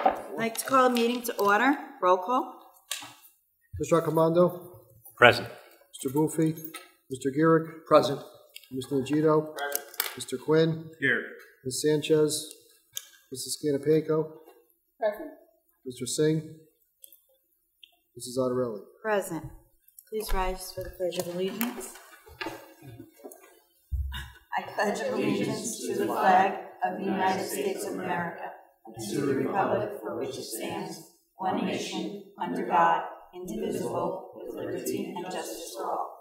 I'd like to call a meeting to order. Roll call. Mr. Accomando? Present. Mr. Buffy? Mr. Girick? Present. Mr. Nagito? Present. Mr. Quinn? Here. Ms. Sanchez? Mrs. Scanapico? Present. Mr. Singh? Mrs. Ottarelli? Present. Please rise for the Pledge of Allegiance. I pledge allegiance to the flag of the United States of America and to the republic for which it stands, one nation, under God, indivisible, with liberty and justice for all.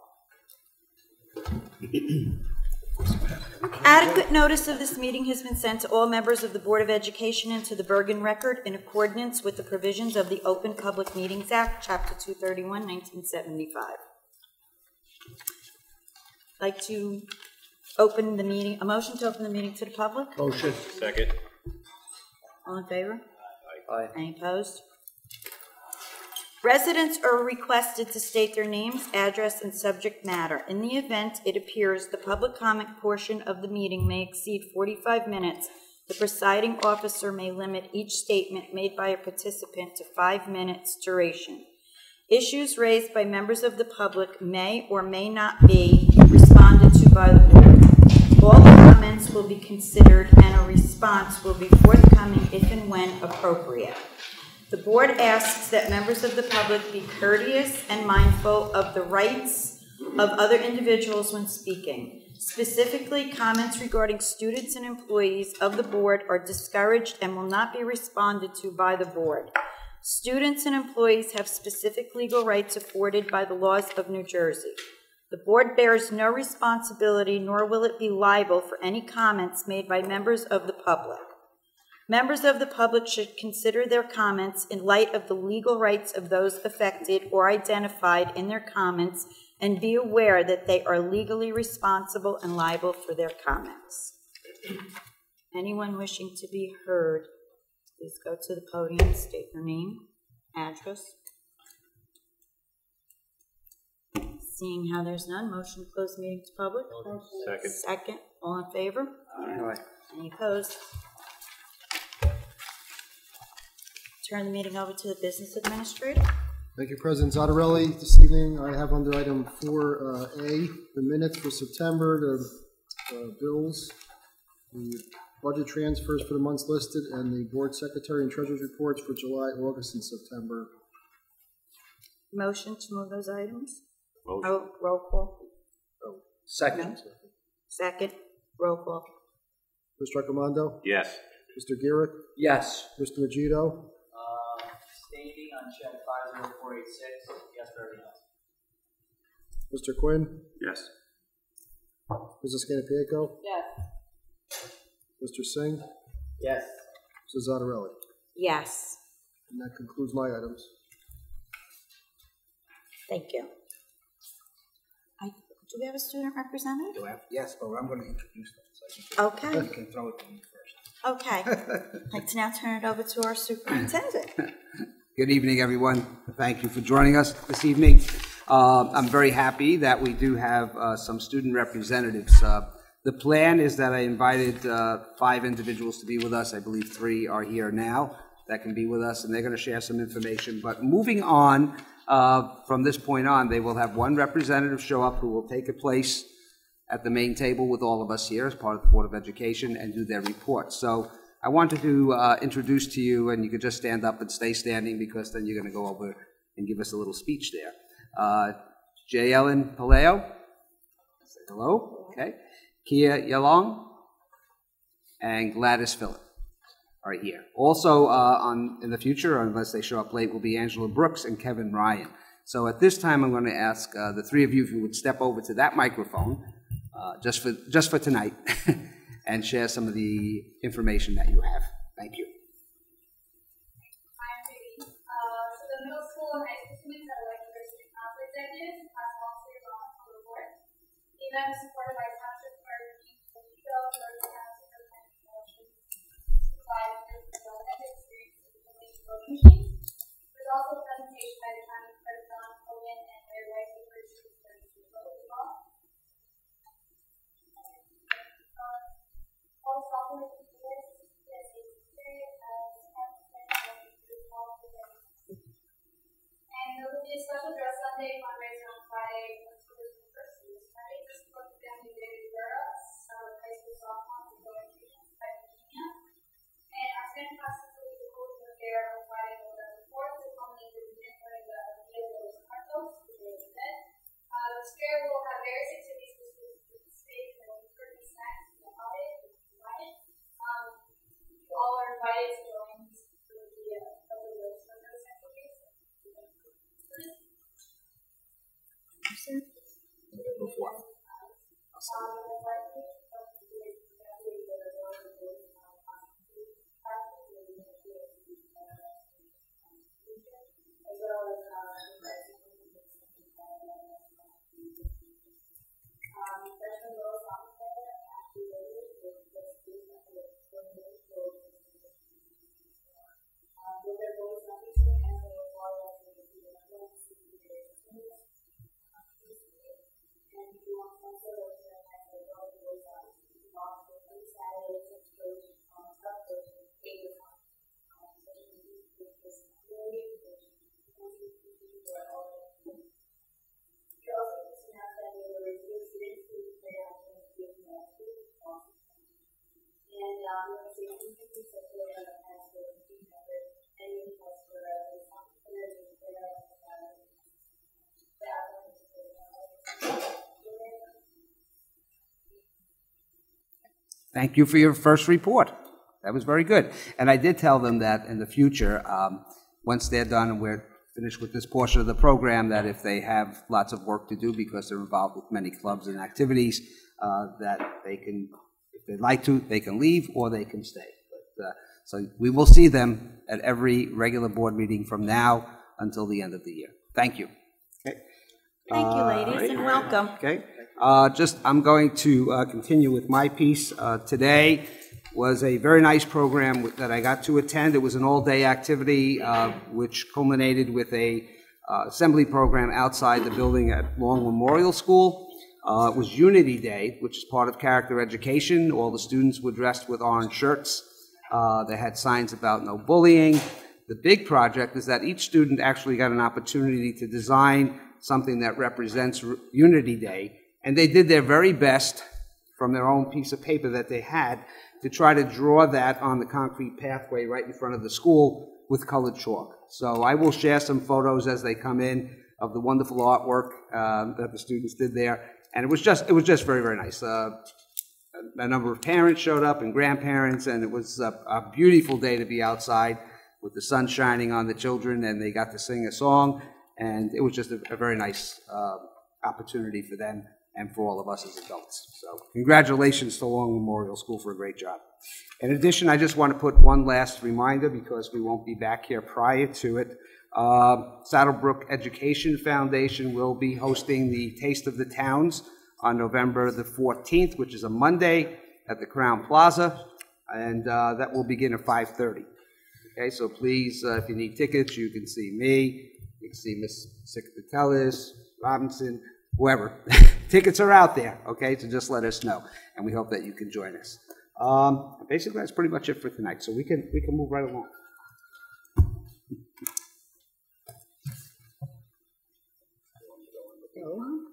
Adequate notice of this meeting has been sent to all members of the Board of Education and to the Bergen Record in accordance with the provisions of the Open Public Meetings Act, Chapter 231, 1975. I'd like to open the meeting, a motion to open the meeting to the public. Motion. Second. All in favor? Aye. Any opposed? Residents are requested to state their names, address, and subject matter. In the event it appears the public comment portion of the meeting may exceed 45 minutes, the presiding officer may limit each statement made by a participant to 5 minutes duration. Issues raised by members of the public may or may not be responded to by the board. All comments will be considered and a response will be forthcoming if and when appropriate. The board asks that members of the public be courteous and mindful of the rights of other individuals when speaking. Specifically, comments regarding students and employees of the board are discouraged and will not be responded to by the board. Students and employees have specific legal rights afforded by the laws of New Jersey. The board bears no responsibility, nor will it be liable for any comments made by members of the public. Members of the public should consider their comments in light of the legal rights of those affected or identified in their comments and be aware that they are legally responsible and liable for their comments. Anyone wishing to be heard, please go to the podium, state your name, address. Seeing how there's none, motion to close the meeting to public. Second. Second. All in favor? Aye. Any opposed? Turn the meeting over to the business administrator. Thank you, President Ottarelli. This evening I have under item 4A the minutes for September, the bills, the budget transfers for the months listed, and the board secretary and treasurer's reports for July, August, and September. Motion to move those items? Motion. Oh, roll call. Second. No? Second. Roll call. Mr. Accomando? Yes. Mr. Girick? Yes. Mr. Nagito? Stating on check 50486, yes for everything else. Mr. Quinn? Yes. Mrs. Scanapico? Yes. Mr. Singh? Yes. Mrs. Ottarelli? Yes. And that concludes my items. Thank you. Do we have a student representative? Do I have? Yes, but I'm going to introduce them. So Okay. you can throw it to me first. Okay. I'd like to now turn it over to our superintendent. Good evening, everyone. Thank you for joining us this evening. I'm very happy that we do have some student representatives. The plan is that I invited 5 individuals to be with us. I believe 3 are here now that can be with us, and they're going to share some information. But moving on, from this point on, they will have 1 representative show up who will take a place at the main table with all of us here as part of the Board of Education and do their report. So I wanted to introduce to you, and you could just stand up and stay standing because then you're going to go over and give us a little speech there. J. Ellen Paleo, say hello, okay. Kia Yalong and Gladys Phillip are here. Also in the future, unless they show up late, will be Angela Brooks and Kevin Ryan. So at this time, I'm going to ask the 3 of you if you would step over to that microphone just for tonight and share some of the information that you have. Thank you. Hi, I'm Baby. So the middle school and high school students that are like student council executives and class officers on the board. The event is supported by Township Clerk Keith Felico, Georgia County Superintendent Promotions, Supervisors, and ethics experience with the voting machines. There's also a presentation by the County Clerk Don Hogan and Mayor Rice for students to vote as well. All software computers, yes, it's very a special dress Sunday fundraiser on Friday, October 21st. This Friday to support the family of David Guerra, high school sophomore, and going treatment by leukemia. And our Santa Claus will be holding a fair on Friday, November 4th, to culminate the learning the Dia de los Muertos, the Day of the Dead. This fair will have various activities for students to participate, and there will be turkey snacks for the holiday, which is provided. You all are invited to join for the those activities. Thank you for your first report. That was very good. And I did tell them that in the future, once they're done and we're finished with this portion of the program, that if they have lots of work to do because they're involved with many clubs and activities, that they can, if they'd like to, they can leave or they can stay. But, so we will see them at every regular board meeting from now until the end of the year. Thank you. Okay. Thank you, ladies, and welcome. Okay. I'm going to continue with my piece. Today was a very nice program that I got to attend. It was an all-day activity, which culminated with a assembly program outside the building at Long Memorial School. It was Unity Day, which is part of character education. All the students were dressed with orange shirts. They had signs about no bullying. The big project is that each student actually got an opportunity to design something that represents Unity Day. And they did their very best from their own piece of paper that they had to try to draw that on the concrete pathway right in front of the school with colored chalk. So I will share some photos as they come in of the wonderful artwork that the students did there. And it was just very, very nice. A number of parents showed up and grandparents, and it was a beautiful day to be outside with the sun shining on the children, and they got to sing a song, and it was just a very nice opportunity for them and for all of us as adults. So congratulations to Long Memorial School for a great job. In addition, I just want to put one last reminder, because we won't be back here prior to it. Saddlebrook Education Foundation will be hosting the Taste of the Towns on November the 14th, which is a Monday at the Crown Plaza, and that will begin at 5:30. Okay, so please, if you need tickets, you can see me, you can see Ms. Sikatatelis, Robinson, whoever. Tickets are out there, okay, so just let us know, and we hope that you can join us. Basically, that's pretty much it for tonight, so we can move right along.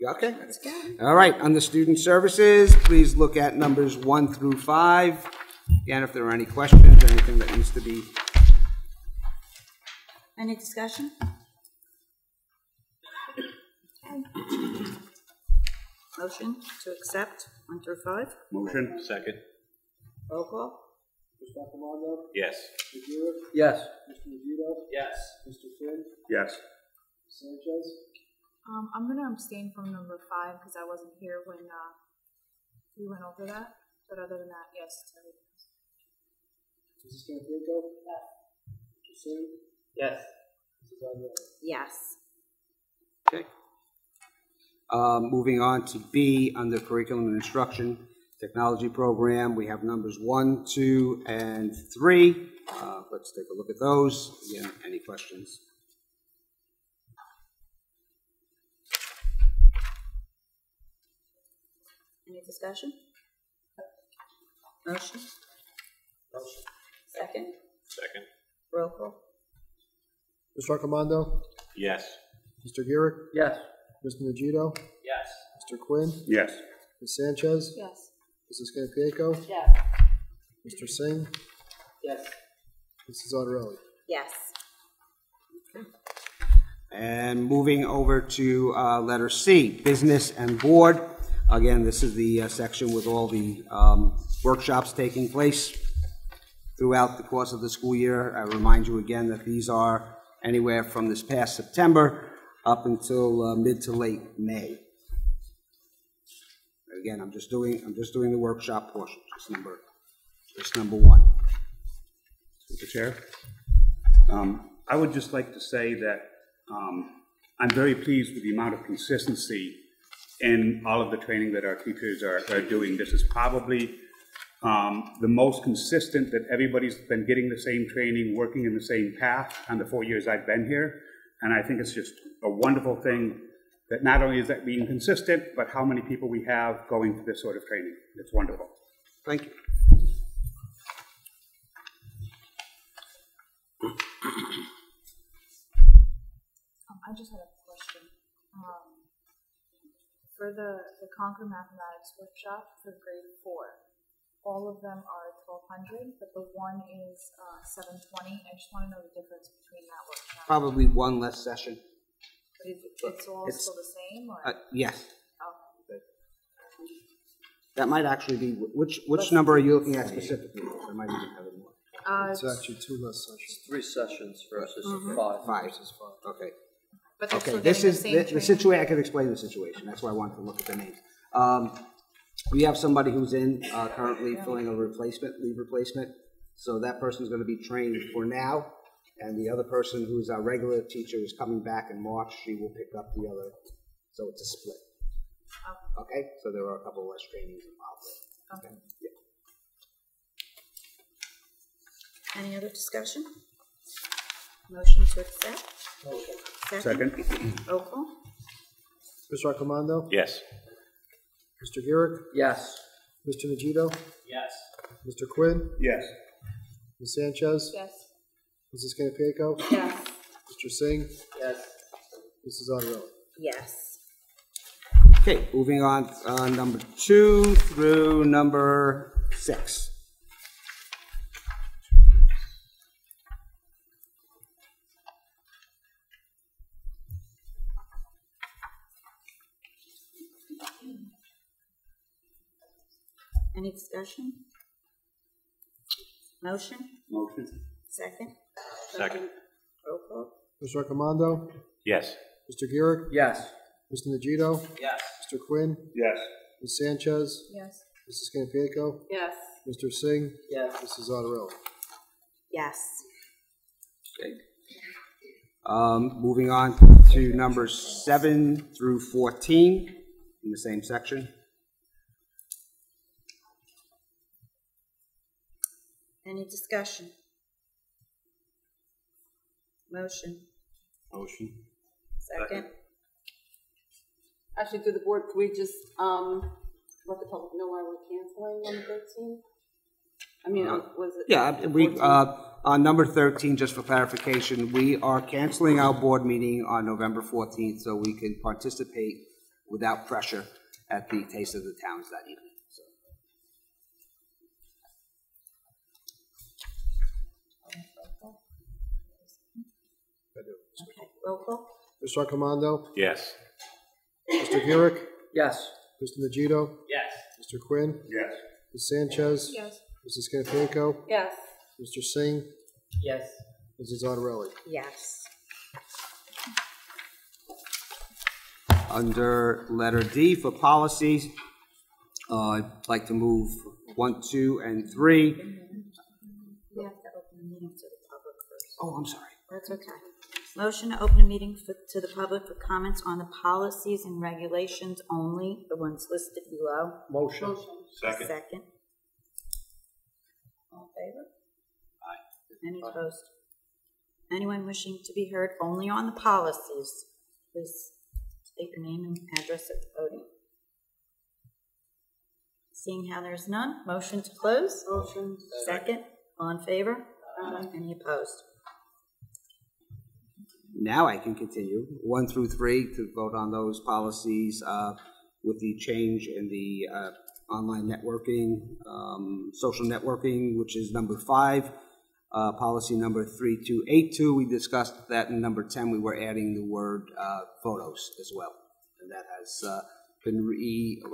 Okay. Let's go. All right, under student services, please look at numbers 1 through 5. Again, if there are any questions, anything that needs to be... Any discussion? Motion to accept 1 through 5. Motion. Second. Roll call. Mr. Accomando? Yes. Mr. Buick? Yes. Mr. Revito? Yes. Mr. Finn? Yes. Sanchez? I'm going to abstain from number 5 because I wasn't here when we went over that. But other than that, yes. Mrs. Campico? Yes. Mr. Singh? Yes. Mrs. Aguirre? Yes. Okay. Moving on to B, under curriculum and instruction technology program, we have numbers 1, 2, and 3. Let's take a look at those. Again, any questions? Any discussion? Motion? Motion. Second. Second. Roll call. Mr. Accomando? Yes. Mr. Girick, Yes. Mr. Nagito, Yes. Mr. Quinn, Yes. Ms. Sanchez, Yes. Mrs. Canipico, Yes. Mr. Singh, Yes. Mrs. Otterelli. Yes. And moving over to letter C, business and board. Again, this is the section with all the workshops taking place throughout the course of the school year. I remind you again that these are anywhere from this past September up until mid to late May. Again, I'm just doing the workshop portion, just number one. Mr. Chair, I would just like to say that I'm very pleased with the amount of consistency in all of the training that our teachers are doing. This is probably the most consistent that everybody's been getting the same training, working in the same path on the 4 years I've been here. And I think it's just a wonderful thing that not only is that being consistent, but how many people we have going to this sort of training. It's wonderful. Thank you. I just had a question. For the Concord Mathematics workshop for grade 4, all of them are 1,200, but the one is 720. I just want to know the difference between that workshop. Probably one less session. But it's all still the same, or? Yes. Okay. That might actually be, which number are you looking at specifically? I might even have it more. It's actually 2 less sessions. 3 sessions versus 5. Five. Versus 5. Okay. But they're Okay, still this getting is the same the training? situation. I can explain the situation. That's why I wanted to look at the names. We have somebody who's in currently filling a leave replacement. So that person's going to be trained for now, and the other person who's our regular teacher is coming back in March. She will pick up the other. So it's a split. Okay, so there are a couple less trainings involved. Okay. Yeah. Any other discussion? Motion to accept? Second? Roll call? Mr. Arcomando, Yes. Mr. Girick, Yes. Mr. Nagito, Yes. Mr. Quinn, Yes. Ms. Sanchez, Yes. Mrs. Canipico, Yes. Mr. Singh, Yes. Mrs. Otterelli. Yes. Okay, moving on, number 2 through number 6. Any discussion? Motion? Motion? Second? Second. Roll call? Mr. Arcomando, Yes. Mr. Girick, Yes. Mr. Nagito, Yes. Mr. Quinn, Yes. Ms. Sanchez, Yes. Mrs. Canipico, Yes. Mr. Singh, Yes. Mrs. Otterelli. Yes. Okay. Moving on to numbers 7 through 14 in the same section. Any discussion? Motion? Motion? Second? Actually, through the board, could we just let the public know why we're canceling on the 13th? I mean, was it? Yeah, we, 14th? on number 13, just for clarification, we are canceling our board meeting on November 14th so we can participate without pressure at the Taste of the Towns that evening. So. Okay, roll call? Mr. Arcomando, Yes. Mr. Girick, Yes. Mr. Nagito, Yes. Mr. Quinn, Yes. Ms. Sanchez, Yes. Mrs. Canipico, Yes. Mr. Singh, Yes. Mrs. Otterelli. Yes. Under letter D for policies, I'd like to move 1, 2, and 3. We have to open the meeting to the public first. Oh, I'm sorry. That's okay. Motion to open a meeting to the public for comments on the policies and regulations only, the ones listed below. Motion. Second. Second. All in favor? Aye. Any opposed? Anyone wishing to be heard only on the policies, please state your name and address at the podium. Seeing how there's none, motion to close? Motion. Second. All in favor? Any opposed? Now I can continue, 1 through 3, to vote on those policies with the change in the online networking, social networking, which is number 5. Policy number 3282, we discussed that. In number 10, we were adding the word photos as well. And that has been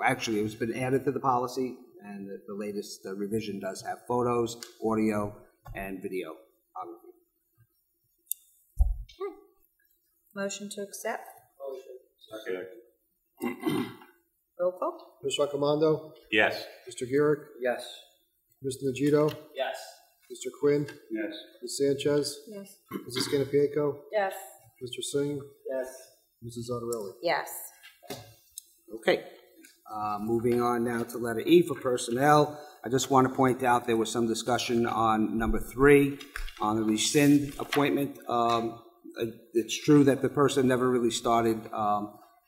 actually, it's been added to the policy, and the latest revision does have photos, audio, and video. Motion to accept? Second. Roll call? Mr. Raccomando? Yes. Mr. Burek? Yes. Mr. Nagito? Yes. Mr. Quinn? Yes. Ms. Sanchez? Yes. Mrs. Canipieko? Yes. Mr. Singh? Yes. Mrs. Zattarelli? Yes. Okay. Moving on now to letter E for personnel. I just want to point out there was some discussion on number 3 on the rescind appointment. It's true that the person never really started,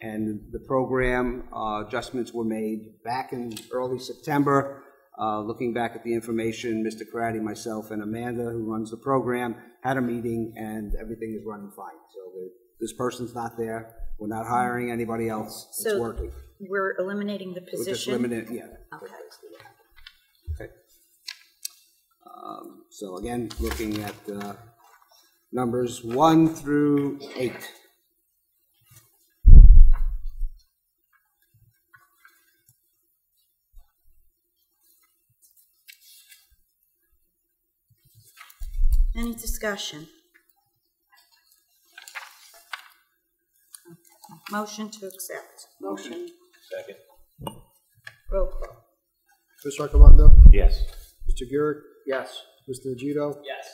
and the program adjustments were made back in early September. Looking back at the information, Mr. Karate, myself, and Amanda, who runs the program, had a meeting, and everything is running fine. So this person's not there. We're not hiring anybody else. It's So working. we're eliminating the We're just position? limiting, yeah. Okay. Okay. So again, looking at numbers 1 through 8. Any discussion? Motion to accept. Motion. Second. Roll call? Mr. Raccomando? Yes. Mr. Burek? Yes. Mr. Nagito? Yes.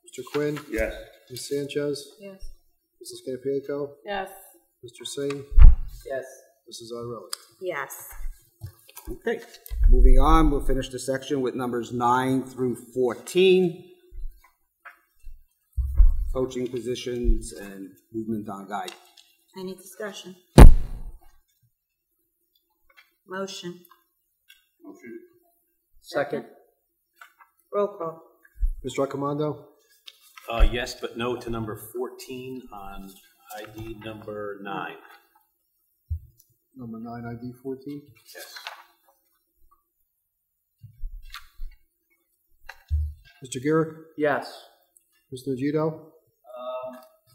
Mr. Quinn? Yes. Ms. Sanchez? Yes. Mrs. Canipieko? Yes. Mr. Singh? Yes. Mrs. Zattarelli? Yes. Okay. Moving on, we'll finish the section with numbers 9 through 14. Coaching positions and movement on guide. Any discussion? Motion? Motion. Second. Roll call? Mr. Raccomando? Yes, but no to number 14 on ID number 9. Number 9, ID 14. Yes. Mr. Burek? Yes. Mr. Nagito?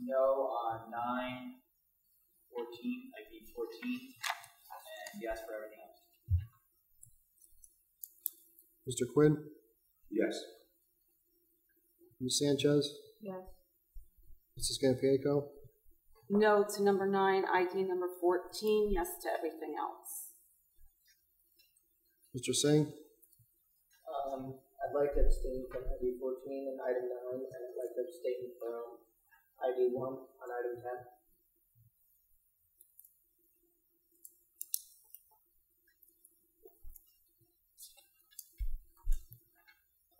No on 9, 14, ID 14, and yes for everything else. Mr. Quinn? Yes. Ms. Sanchez? Yes. Mrs. Canipieko? No to number 9, ID number 14, yes to everything else. Mr. Singh? I'd like to abstain from ID 14 and item 9, and I'd like to abstain from ID 1 on item 10.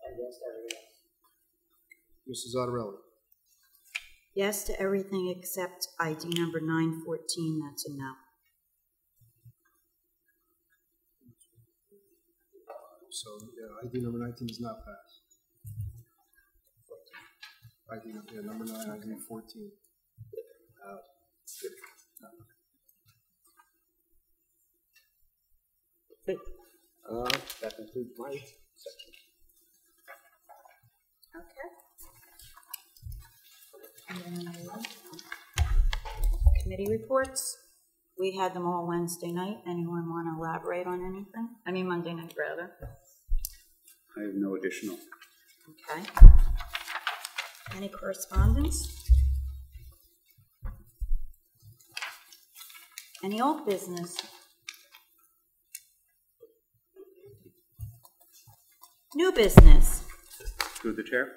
And yes to everything else. Mrs. Zattarelli? Yes to everything except ID number 914, that's a no. So, yeah, ID number 19 does not pass. ID, number 9, ID 14. Okay. That concludes my section. Okay. Committee reports. We had them all Wednesday night. Anyone want to elaborate on anything? I mean, Monday night, rather. I have no additional. Okay. Any correspondence? Any old business? New business? Through the chair.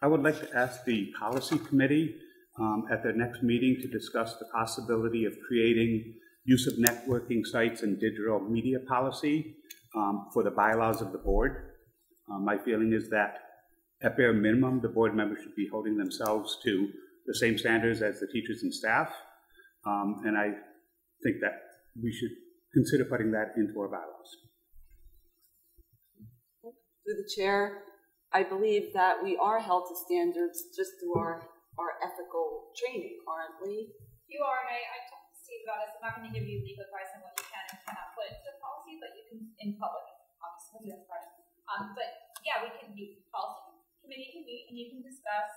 I would like to ask the policy committee at their next meeting to discuss the possibility of creating use of networking sites and digital media policy for the bylaws of the board. My feeling is that at bare minimum, the board members should be holding themselves to the same standards as the teachers and staff. And I think that we should consider putting that into our bylaws. Through the chair, I believe that we are held to standards just through our our ethical training, aren't we? You are, and I talked to Steve about it, so I'm not going to give you legal advice on what you can and cannot put into policy, but you can, in public, obviously, that's private. But yeah, policy committee can meet and you can discuss,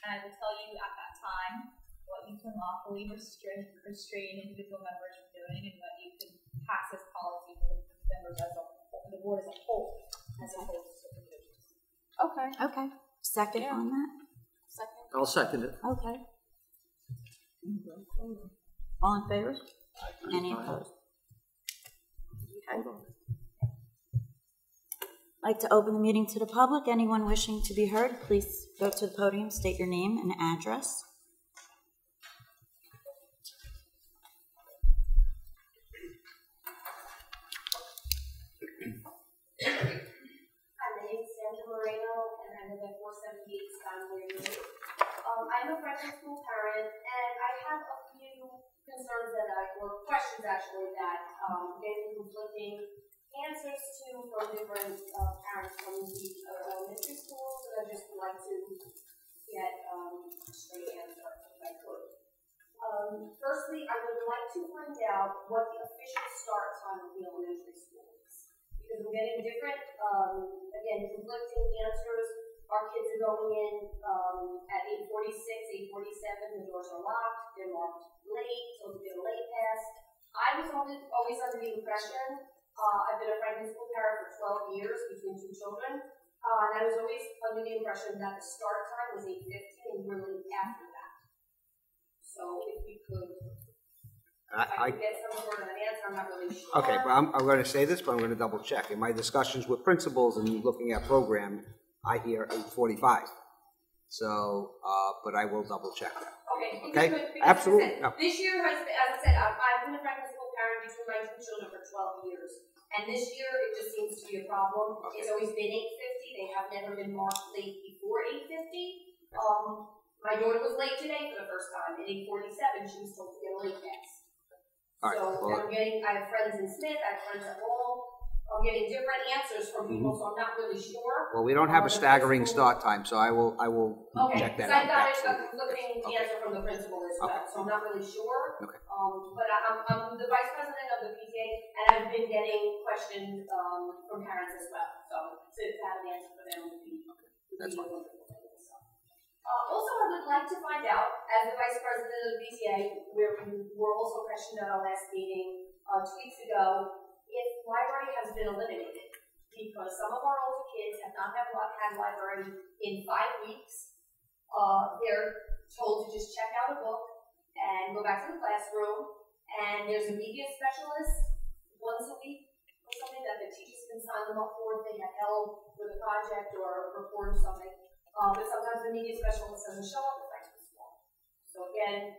and I will tell you at that time what you can lawfully restrain individual members from doing and what you can pass as policy for the members as a whole, the board as a whole, as opposed to individuals. Okay. Okay. Second on that? Second. I'll second it. Okay. All in favor? Any opposed? Okay. I'd like to open the meeting to the public. Anyone wishing to be heard, please go to the podium, state your name and address. Hi, my name is Sandra Moreno, and I live at 478 Skyline Road. I'm a freshman school parent, and I have a few concerns or questions actually, that getting conflicting answers to from different parents from the elementary schools, and I just would like to get a straight answer if I could. Firstly, I would like to find out what the official start time of the elementary school is, because we're getting different, again, conflicting answers. Our kids are going in at 8:46, 8:47. The doors are locked. They're marked late, so they get a late pass. I was always under the impression, I've been a Franklin school parent for 12 years between two children, and I was always under the impression that the start time was 8:50 and really after that. So if we could, I could get some sort of an answer, I'm not really sure. Okay, but I'm going to say this, but I'm going to double check. In my discussions with principals and looking at program, I hear 8:45. So, but I will double check that. Okay, Absolutely. This year has, as I said, I've been a Franklin school parent between my two children for 12 years. And this year, it just seems to be a problem. Okay. It's always been 8:50. They have never been marked late before 8:50. My daughter was late today for the first time. At 8:47, she was told to get a late pass. All right. So I have friends in Smith, I have friends at Wall. I'm getting different answers from people, so I'm not really sure. Well, we don't have a staggering start time, so I will check that out. Okay, because I got a conflicting answer from the principal as well, so I'm not really sure. Okay. But I'm the vice president of the PTA, and I've been getting questions from parents as well. So to have an answer for them would be That's fine. wonderful. Also, I would like to find out, as the vice president of the PTA, we were also questioned at our last meeting 2 weeks ago, if library has been eliminated, because some of our older kids have not had library in 5 weeks. They're told to just check out a book and go back to the classroom, and there's a media specialist once a week or something that the teachers can sign them up for if they have help with a project or a report or something. But sometimes the media specialist doesn't show up at Franklin school. So again,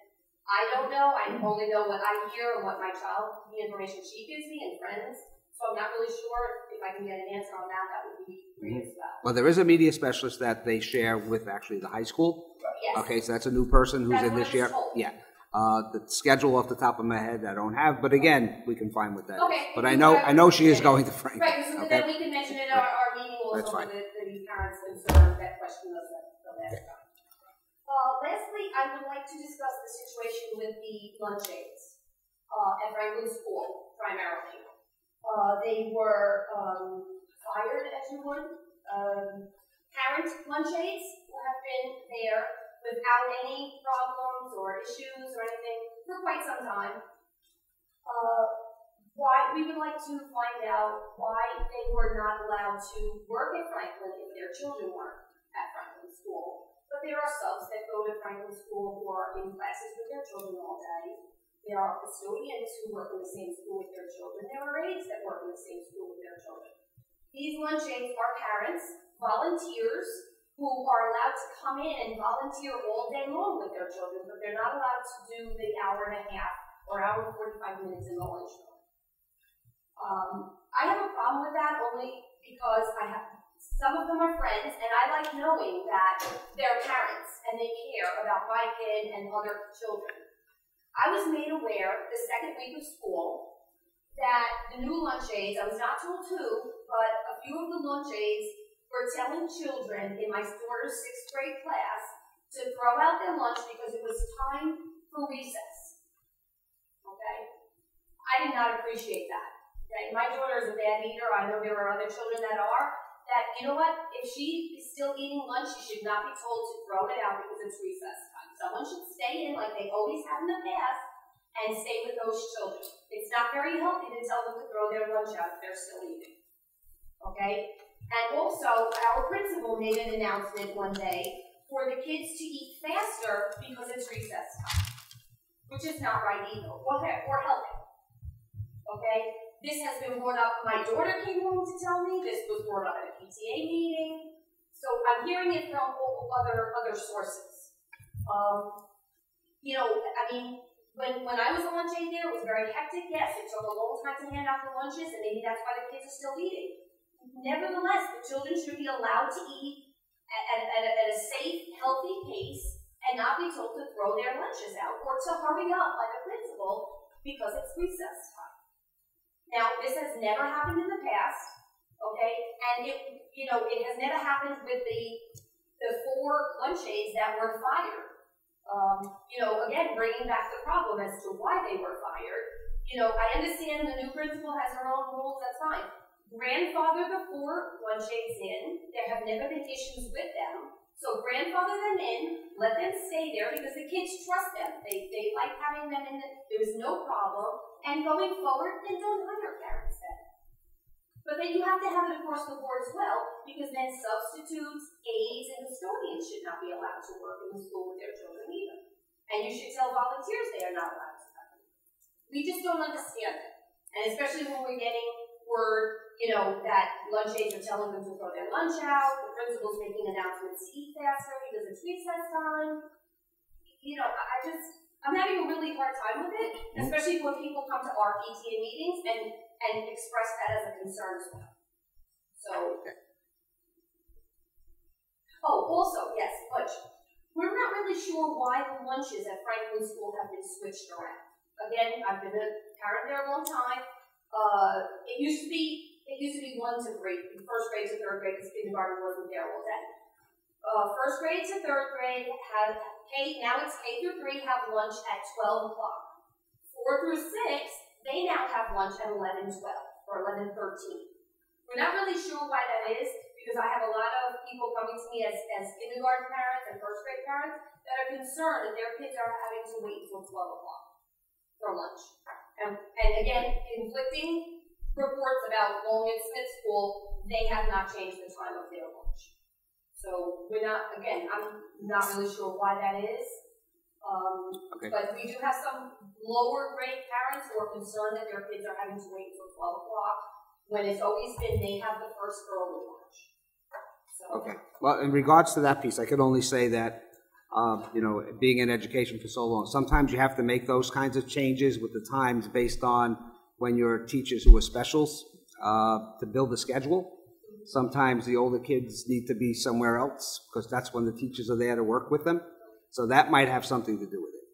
I don't know. I only know what I hear and what the information she gives me and friends. So I'm not really sure if I can get an answer on that. That would be great as well. Well, there is a media specialist that they share with actually the high school. Yes. Okay, so that's a new person who's in this year. Told. Yeah. The schedule off the top of my head I don't have, but again, we can find what that Okay. is. But I know she is going to Franklin. Right, so then we can mention it at our meeting also. That's fine. The parents concerned that question was the last time. Lastly, I would like to discuss the situation with the lunch aids at Franklin School, primarily. They were fired, as you would. Parent lunch aides have been there without any problems or issues or anything for quite some time. Why we would like to find out why they were not allowed to work at Franklin if their children weren't at Franklin School. But there are subs that go to Franklin School who are in classes with their children all day. There are custodians who work in the same school with their children. There are aides that work in the same school with their children. These lunch aides are parents, volunteers, who are allowed to come in and volunteer all day long with their children, but they're not allowed to do the hour and a half or hour and 45 minutes in the lunch room. I have a problem with that only because some of them are friends, and I like knowing that they're parents and they care about my kid and other children. I was made aware the second week of school that the new lunch aides, I was not told who, but a few of the lunch aides were telling children in my daughter's 6th grade class to to throw out their lunch because it was time for recess. Okay? I did not appreciate that. Okay? My daughter is a bad eater. I know there are other children that are. That, you know what? If she is still eating lunch, she should not be told to throw it out because it's recess time. Someone should stay in like they always have in the past and stay with those children. It's not very healthy to tell them to throw their lunch out if they're still eating. Okay? And also, our principal made an announcement one day for the kids to eat faster because it's recess time, which is not right either, or healthy. Okay? This has been brought up. My daughter came home to tell me. This was brought up at a PTA meeting. So I'm hearing it from other sources. You know, I mean, when I was a lunch aide there, it was very hectic. Yes, it took a long time to hand out the lunches, and maybe that's why the kids are still eating. Nevertheless, the children should be allowed to eat at a safe, healthy pace and not be told to throw their lunches out or to hurry up like a principal because it's recess time. Now, this has never happened in the past, okay? And it has never happened with the 4 lunch aides that were fired. Again, bringing back the problem as to why they were fired. I understand the new principal has her own rules, that's fine. Grandfather the 4 lunch aides in. There have never been issues with them. So grandfather them in, let them stay there because the kids trust them. They like having them in. There was no problem. And going forward, then don't hire parents then. But then you have to have it across the board as well, because then substitutes, aides, and custodians should not be allowed to work in the school with their children either. And you should tell volunteers they are not allowed to come in. We just don't understand it. And especially when we're getting word, that lunch aides are telling them to throw their lunch out, the principal's making announcements to eat faster because it's recess time. I'm having a really hard time with it, especially when people come to our PTA meetings and express that as a concern as well. So, also, yes, lunch. We're not really sure why the lunches at Franklin School have been switched around. Again, I've been a parent there a long time. It used to be 1 to 3, first grade to 3rd grade, because kindergarten wasn't there all day. First grade to 3rd grade now it's K through 3 have lunch at 12 o'clock. 4 through 6, they now have lunch at 11:12 or 11:13. We're not really sure why that is, because I have a lot of people coming to me as kindergarten parents and first grade parents that are concerned that their kids are having to wait until 12 o'clock for lunch. And again, conflicting reports about Long and Smith School, they have not changed the time of their lunch. So I'm not really sure why that is. But we do have some lower grade parents who are concerned that their kids are having to wait until 12 o'clock when it's always been they have the first early lunch. Okay. Well, in regards to that piece, I could only say that, being in education for so long, sometimes you have to make those kinds of changes with the times based on when your teachers who are specials to build a schedule. Sometimes the older kids need to be somewhere else because that's when the teachers are there to work with them. So that might have something to do with it.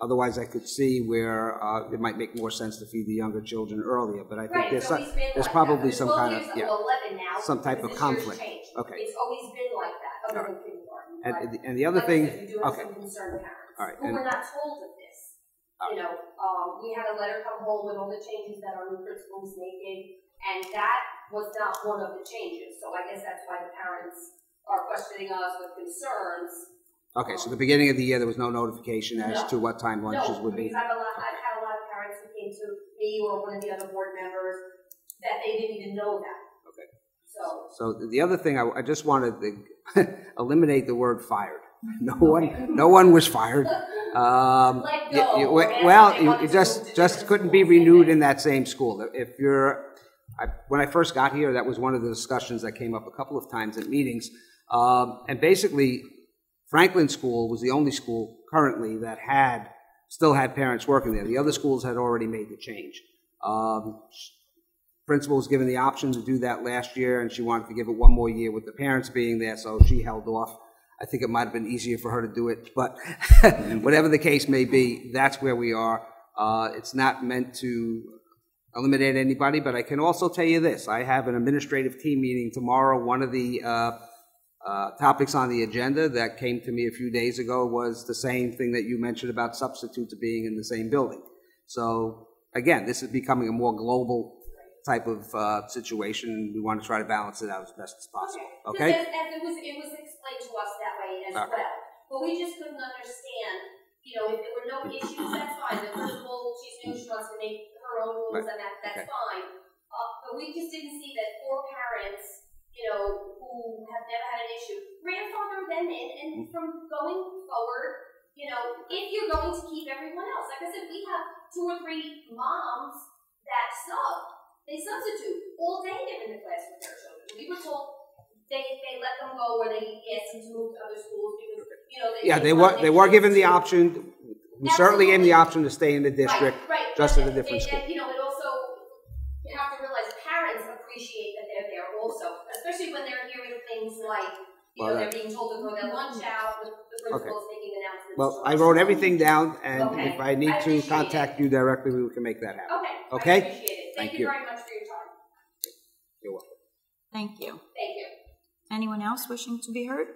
Otherwise, I could see where it might make more sense to feed the younger children earlier. But I think there's probably some kind of some type of conflict. Okay. It's always been like that. Other than kindergarten. And the other thing, we do have some concerned parents all right, who were not told of this. We had a letter come home with all the changes that our new principal was making, and that was not one of the changes. So I guess that's why the parents are questioning us with concerns. Okay, so the beginning of the year there was no notification as to what time lunches would be. I've had a lot of parents who came to me or one of the other board members that they didn't even know that. Okay. So the other thing I just wanted to eliminate the word fired. No one was fired. You just couldn't be renewed in that same school. When I first got here, that was one of the discussions that came up a couple of times at meetings. And basically, Franklin School was the only school currently that still had parents working there. The other schools had already made the change. Principal was given the option to do that last year, and she wanted to give it one more year with the parents being there, so she held off. I think it might have been easier for her to do it, but whatever the case may be, that's where we are. It's not meant to eliminate anybody, but I can also tell you this. I have an administrative team meeting tomorrow. One of the topics on the agenda that came to me a few days ago was the same thing that you mentioned about substitutes being in the same building. So again, this is becoming a more global type of situation, and we want to try to balance it out as best as possible. Okay? As it was explained to us that way as well. But we just couldn't understand, you know, if there were no issues, that's fine. The principal, she's new, she wants to make her own rules, and that's fine. But we just didn't see that 4 parents, you know, who have never had an issue, grandfather them in, and from going forward, you know, if you're going to keep everyone else, like I said, we have 2 or 3 moms that they substitute all day. They're in the class with their children. We were told they let them go, or they asked them to move to other schools because, you know, they were given the option. We certainly gave them the option to stay in the district, right. just at a different school. You know, it also, you have to realize parents appreciate that they're there also, especially when they're hearing things like, you know, they're being told to throw their lunch out, the principal's making announcements. Well, I wrote everything down, and if I need to contact you directly, we can make that happen. Okay? I appreciate it. Thank you very much for your time. You're welcome. Thank you. Thank you. Anyone else wishing to be heard?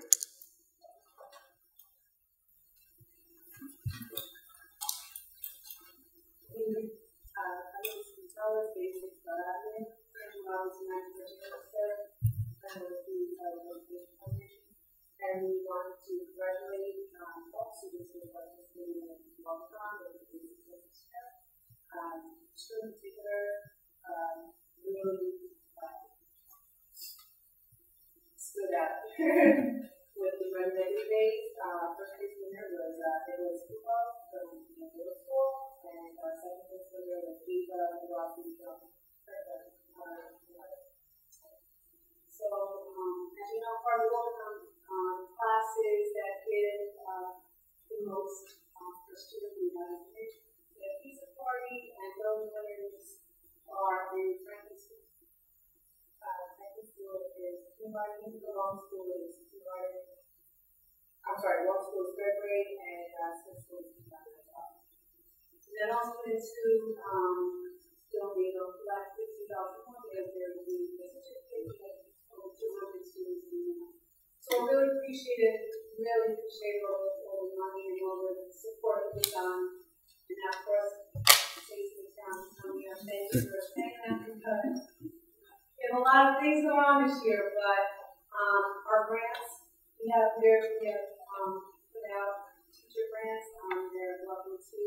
And we want to congratulate all students who are participating in the Walkathon and the basic semester. Two in particular really stood out with the Renovation Days. First place winner was Nicholas Kupa from middle school, and second place winner was Eva Rossi from So, as you know, part of the Walkathon classes that give the most for student engagement, the pizza party, and those winners are in Franklin School. Franklin School is kindergarten, the long school is kindergarten. I'm sorry, long school is 3rd grade, and sixth school is kindergarten as well. And then all students who still need those last 60,000 points, there will be a certificate of 200 students in the So I really appreciate all the money and all the support that we've done. And of course, Jason Town coming up. Thank you for staying up because we have a lot of things going on this year, but our grants, we have put out teacher grants. They're welcome to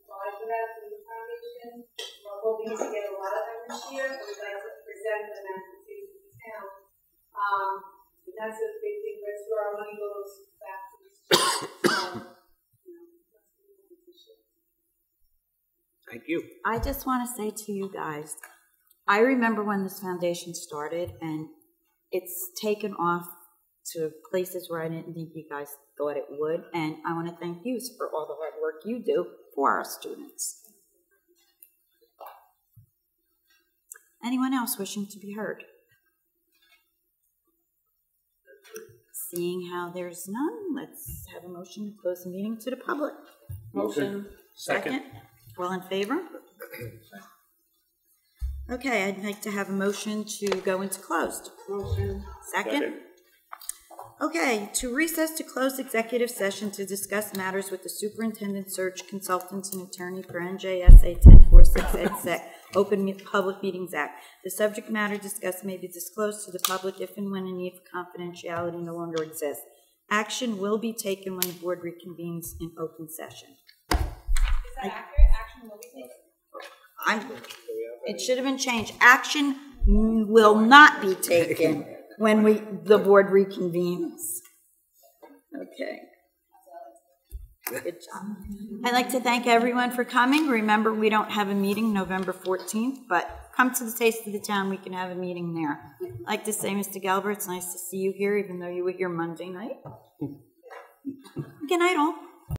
apply for that through the foundation. We're hoping to get a lot of them this year, so we'd like to present them at the Jason Town. And that's a big thing, that's where our money goes back to the students. Thank you. I just want to say to you guys, I remember when this foundation started, and it's taken off to places where I didn't think you guys thought it would, and I want to thank you for all the hard work you do for our students. Anyone else wishing to be heard? Seeing how there's none, let's have a motion to close the meeting to the public. Motion. Second. All in favor? Okay, I'd like to have a motion to go into closed. Motion. Second? Okay, to recess to close executive session to discuss matters with the superintendent, search consultants, and attorney for NJSA 1046 EDSEC, Open Public Meetings Act. The subject matter discussed may be disclosed to the public if and when a need for confidentiality no longer exists. Action will be taken when the board reconvenes in open session. Is that accurate? Action will be taken? It should have been changed. Action will not be taken when the board reconvenes. Okay. Good job. I'd like to thank everyone for coming. Remember, we don't have a meeting November 14th, but come to the Taste of the Town. We can have a meeting there. I'd like to say, Mr. Gelber, it's nice to see you here, even though you were here Monday night. Good night, all.